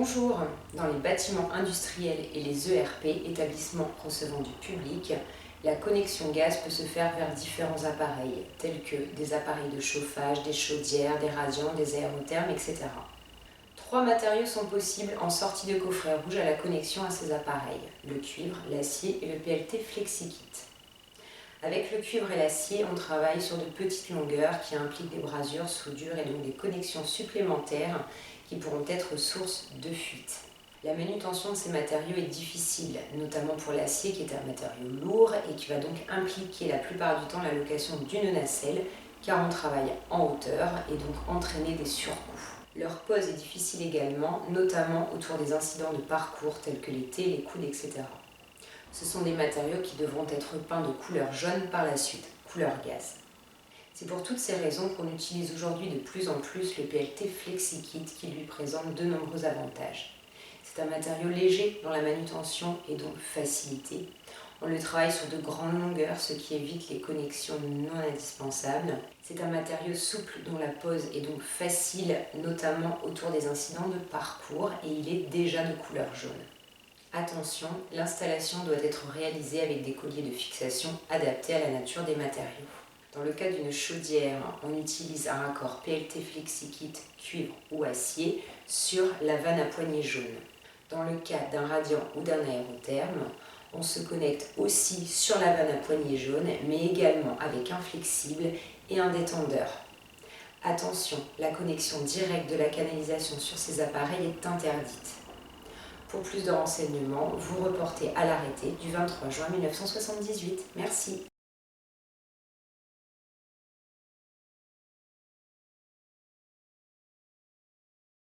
Bonjour, dans les bâtiments industriels et les ERP, établissements recevant du public, la connexion gaz peut se faire vers différents appareils, tels que des appareils de chauffage, des chaudières, des radiants, des aérothermes, etc. Trois matériaux sont possibles en sortie de coffret rouge à la connexion à ces appareils, le cuivre, l'acier et le PLT FlexiKit. Avec le cuivre et l'acier, on travaille sur de petites longueurs qui impliquent des brasures, soudures et donc des connexions supplémentaires qui pourront être source de fuite. La manutention de ces matériaux est difficile, notamment pour l'acier qui est un matériau lourd et qui va donc impliquer la plupart du temps la location d'une nacelle car on travaille en hauteur et donc entraîner des surcoûts. Leur pose est difficile également, notamment autour des incidents de parcours tels que les T, les coudes, etc. Ce sont des matériaux qui devront être peints de couleur jaune par la suite, couleur gaz. C'est pour toutes ces raisons qu'on utilise aujourd'hui de plus en plus le PLT FlexiKit qui lui présente de nombreux avantages. C'est un matériau léger dont la manutention est donc facilitée. On le travaille sur de grandes longueurs, ce qui évite les connexions non indispensables. C'est un matériau souple dont la pose est donc facile, notamment autour des incidents de parcours, et il est déjà de couleur jaune. Attention, l'installation doit être réalisée avec des colliers de fixation adaptés à la nature des matériaux. Dans le cas d'une chaudière, on utilise un raccord PLT FlexiKit cuivre ou acier sur la vanne à poignée jaune. Dans le cas d'un radiant ou d'un aérotherme, on se connecte aussi sur la vanne à poignée jaune, mais également avec un flexible et un détendeur. Attention, la connexion directe de la canalisation sur ces appareils est interdite. Pour plus de renseignements, vous reportez à l'arrêté du 23 juin 1978. Merci.